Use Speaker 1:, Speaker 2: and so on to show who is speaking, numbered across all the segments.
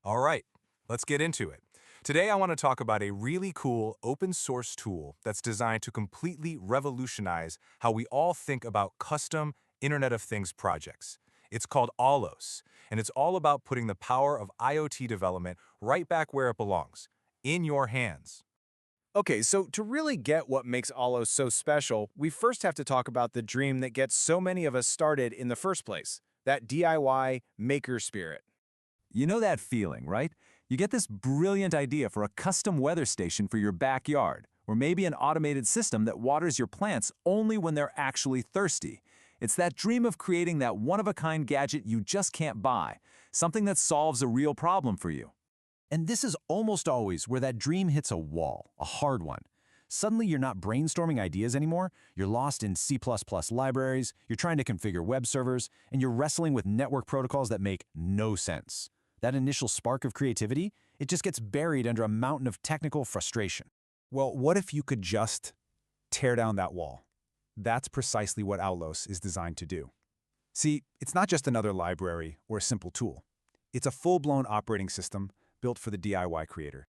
Speaker 1: All right, let's get into it. Today, I want to talk about a really cool open source tool that's designed to completely revolutionize how we all think about custom Internet of Things projects. It's called OWLOS, and it's all about putting the power of IoT development right back where it belongs, in your hands.
Speaker 2: Okay, so to really get what makes OWLOS so special, we first have to talk about the dream that gets so many of us started in the first place, that DIY maker spirit.
Speaker 3: You know that feeling, right? You get this brilliant idea for a custom weather station for your backyard, or maybe an automated system that waters your plants only when they're actually thirsty. It's that dream of creating that one-of-a-kind gadget you just can't buy, something that solves a real problem for you. And this is almost always where that dream hits a wall, a hard one. Suddenly you're not brainstorming ideas anymore, you're lost in C++ libraries, you're trying to configure web servers, and you're wrestling with network protocols that make no sense. That initial spark of creativity, it just gets buried under a mountain of technical frustration.
Speaker 2: Well, what if you could just tear down that wall? That's precisely what OWLOS is designed to do. See, it's not just another library or a simple tool. It's a full-blown operating system built for the DIY creator.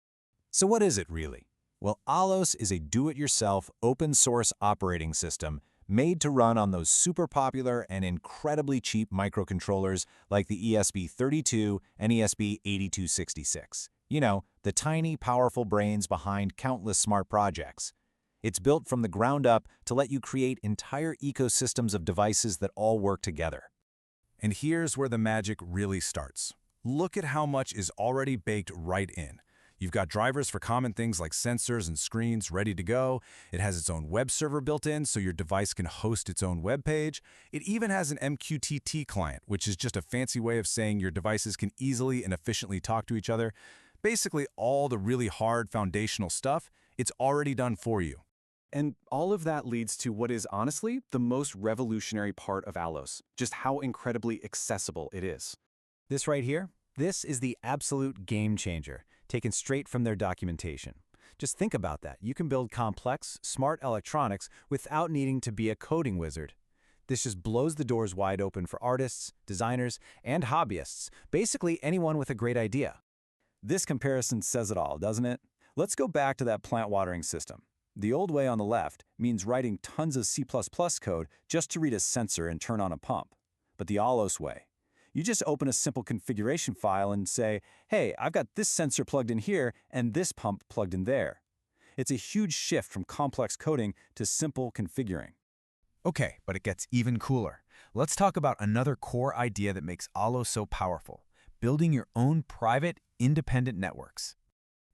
Speaker 3: So what is it really? Well, OWLOS is a do-it-yourself open-source operating system made to run on those super popular and incredibly cheap microcontrollers like the ESP32 and ESP8266. You know, the tiny, powerful brains behind countless smart projects. It's built from the ground up to let you create entire ecosystems of devices that all work together.
Speaker 1: And here's where the magic really starts. Look at how much is already baked right in. You've got drivers for common things like sensors and screens ready to go. It has its own web server built in so your device can host its own web page. It even has an MQTT client, which is just a fancy way of saying your devices can easily and efficiently talk to each other. Basically, all the really hard foundational stuff, it's already done for you.
Speaker 2: And all of that leads to what is honestly the most revolutionary part of OWLOS, just how incredibly accessible it is.
Speaker 3: This right here, this is the absolute game changer, taken straight from their documentation. Just think about that. You can build complex, smart electronics without needing to be a coding wizard. This just blows the doors wide open for artists, designers, and hobbyists, basically anyone with a great idea. This comparison says it all, doesn't it? Let's go back to that plant watering system. The old way on the left means writing tons of C++ code just to read a sensor and turn on a pump. But the OWLOS way, you just open a simple configuration file and say, hey, I've got this sensor plugged in here and this pump plugged in there. It's a huge shift from complex coding to simple configuring.
Speaker 1: Okay, but it gets even cooler. Let's talk about another core idea that makes OWLOS so powerful: building your own private, independent networks.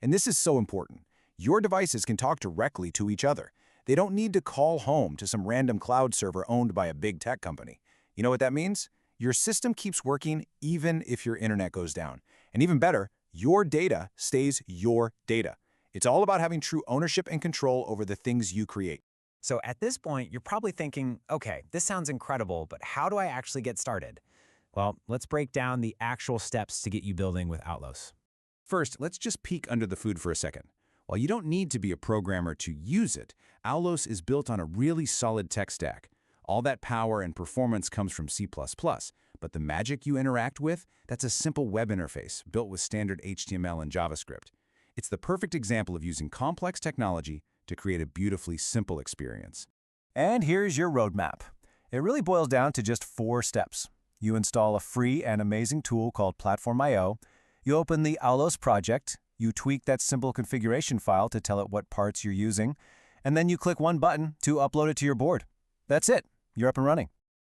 Speaker 2: And this is so important. Your devices can talk directly to each other. They don't need to call home to some random cloud server owned by a big tech company. You know what that means? Your system keeps working even if your internet goes down. And even better, your data stays your data. It's all about having true ownership and control over the things you create.
Speaker 4: So at this point, you're probably thinking, okay, this sounds incredible, but how do I actually get started? Well, let's break down the actual steps to get you building with OWLOS.
Speaker 2: First, let's just peek under the food for a second. While you don't need to be a programmer to use it, OWLOS is built on a really solid tech stack. All that power and performance comes from C++, but the magic you interact with, that's a simple web interface built with standard HTML and JavaScript. It's the perfect example of using complex technology to create a beautifully simple experience.
Speaker 3: And here's your roadmap. It really boils down to just 4 steps. You install a free and amazing tool called Platform.io. You open the OWLOS project. You tweak that simple configuration file to tell it what parts you're using. And then you click one button to upload it to your board. That's it. You're up and running.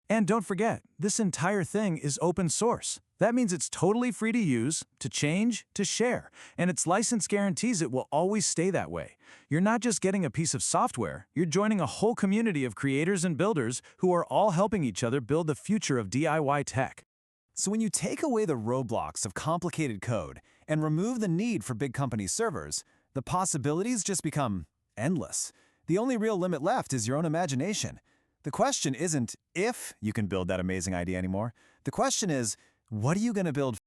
Speaker 5: And don't forget, this entire thing is open source. That means it's totally free to use, to change, to share, and its license guarantees it will always stay that way. You're not just getting a piece of software, you're joining a whole community of creators and builders who are all helping each other build the future of DIY tech.
Speaker 3: So when you take away the roadblocks of complicated code and remove the need for big company servers, the possibilities just become endless. The only real limit left is your own imagination. The question isn't if you can build that amazing idea anymore. The question is, what are you going to build